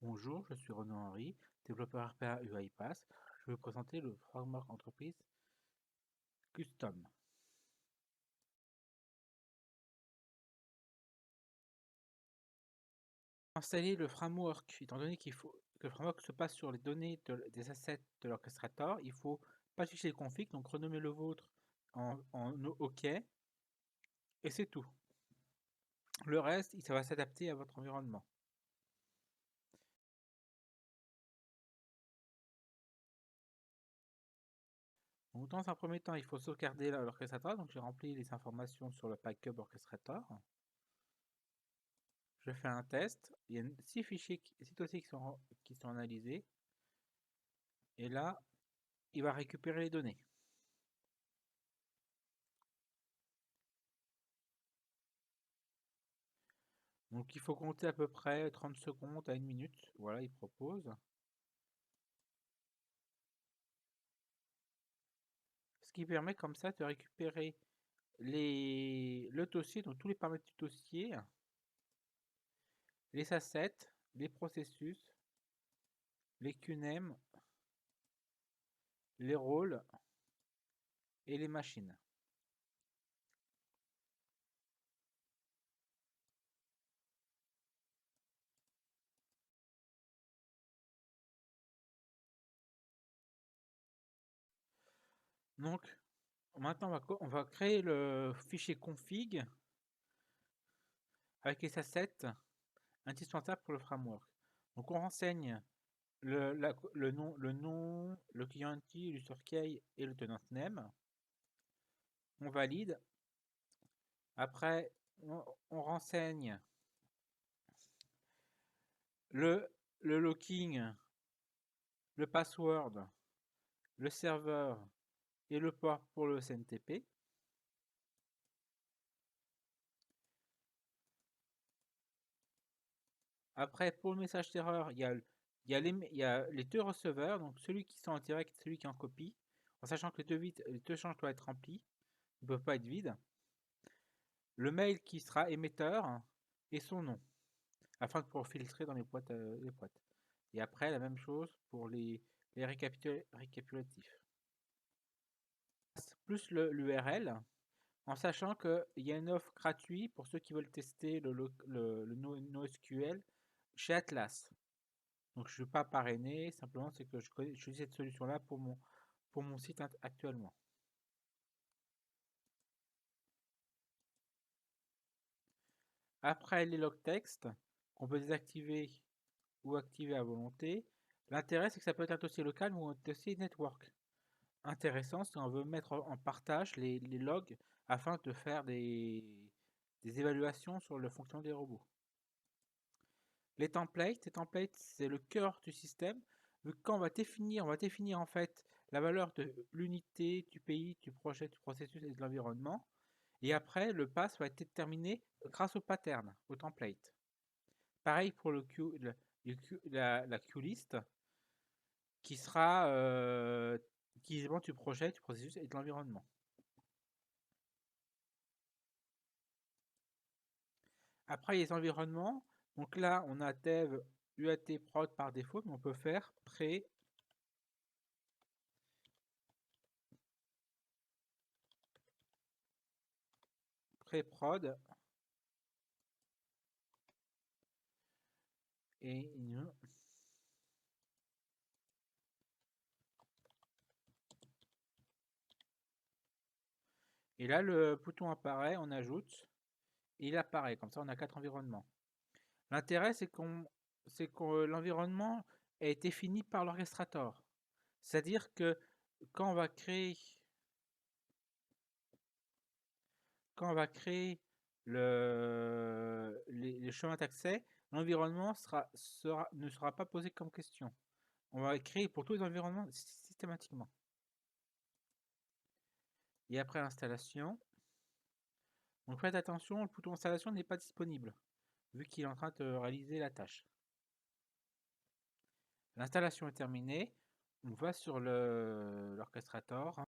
Bonjour, je suis Renaud Henry, développeur RPA UiPath. Je vais vous présenter le framework entreprise Custom. Installer le framework, étant donné qu'il faut que le framework se passe sur les données des assets de l'orchestrator, il faut pas afficher les configs, donc renommer le vôtre en OK, et c'est tout. Le reste, ça va s'adapter à votre environnement. Donc, dans un premier temps, il faut sauvegarder l'orchestrator. Donc, j'ai rempli les informations sur le backup orchestrator. Je fais un test. Il y a 6 fichiers, 6 dossiers qui sont analysés. Et là, il va récupérer les données. Donc, il faut compter à peu près 30 secondes à 1 minute. Voilà, il propose. Ce qui permet comme ça de récupérer le dossier, donc tous les paramètres du dossier, les assets, les processus, les QNAME, les rôles et les machines. Donc, maintenant, on va créer le fichier config avec les assets indispensables pour le framework. Donc, on renseigne le nom, le client ID, l'user key et le tenant name. On valide. Après, on renseigne le locking, le password, le serveur et le port pour le SNTP. Après, pour le message d'erreur, il y a les deux receveurs, donc celui qui sont en direct et celui qui est en copie, en sachant que les deux champs doivent être remplis, ils ne peuvent pas être vides. Le mail qui sera émetteur et son nom, afin de pouvoir filtrer dans les boîtes. Et après, la même chose pour les récapitulatifs. Plus l'URL, en sachant qu'il y a une offre gratuite pour ceux qui veulent tester le NoSQL chez Atlas. Donc je ne suis pas parrainé, simplement c'est que j'utilise cette solution-là pour mon site actuellement. Après les log text, qu'on peut désactiver ou activer à volonté, l'intérêt c'est que ça peut être un dossier local ou un dossier network. Intéressant si on veut mettre en partage les logs afin de faire des évaluations sur le fonctionnement des robots. Les templates c'est le cœur du système. Vu que quand on va définir en fait la valeur de l'unité, du pays, du projet, du processus et de l'environnement. Et après, le pass va être déterminé grâce au pattern, au template. Pareil pour la queue-list qui sera qui dépend du projet, du processus et de l'environnement. Après, les environnements. Donc là, on a dev UAT prod par défaut, mais on peut faire pré-prod et là, le bouton apparaît, on ajoute, et il apparaît. Comme ça, on a 4 environnements. L'intérêt, c'est que l'environnement est défini par l'orchestrator. C'est-à-dire que quand on va créer, les chemins d'accès, l'environnement ne sera pas posé comme question. On va créer pour tous les environnements systématiquement. Et après l'installation, donc faites attention, le bouton installation n'est pas disponible, vu qu'il est en train de réaliser la tâche. L'installation est terminée, on va sur l'orchestrator.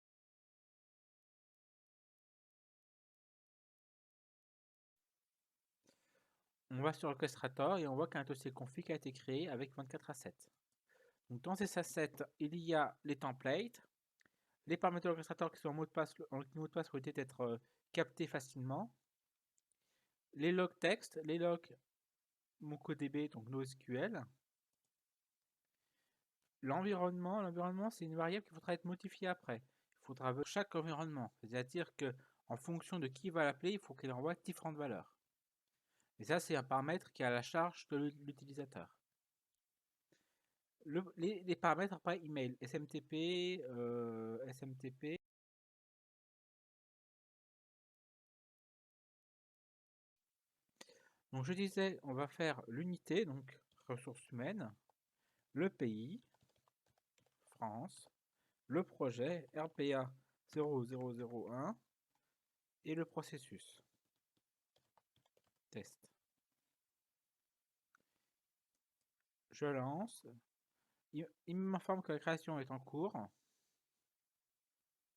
on va sur Orchestrator et on voit qu'un dossier config a été créé avec 24 assets. Donc dans ces assets, il y a les templates, les paramètres de l'orchestrateur qui sont en mot de passe, pour éviter d'être captés facilement, les logs texte, les logs MongoDB, donc NoSQL. L'environnement, c'est une variable qui faudra être modifiée après. Il faudra chaque environnement, c'est-à-dire que en fonction de qui va l'appeler, il faut qu'il envoie différentes valeurs. Et ça, c'est un paramètre qui est à la charge de l'utilisateur. Les paramètres par email, SMTP, SMTP. Donc je disais, on va faire l'unité, donc ressources humaines, le pays, France, le projet, RPA 0001 et le processus. Test. Je lance. Il m'informe que la création est en cours.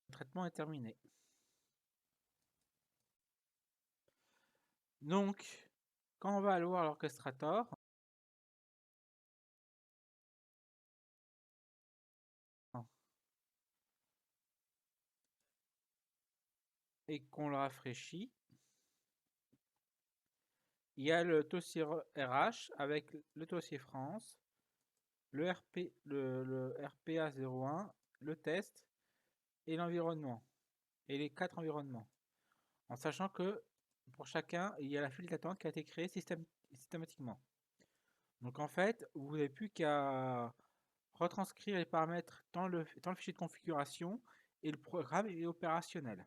Le traitement est terminé. Donc, quand on va aller voir l'orchestrator, et qu'on le rafraîchit, il y a le dossier RH avec le dossier France, le RPA 01, le test et l'environnement, et les 4 environnements. En sachant que pour chacun, il y a la file d'attente qui a été créée systématiquement. Donc en fait, vous n'avez plus qu'à retranscrire les paramètres dans le fichier de configuration et le programme est opérationnel.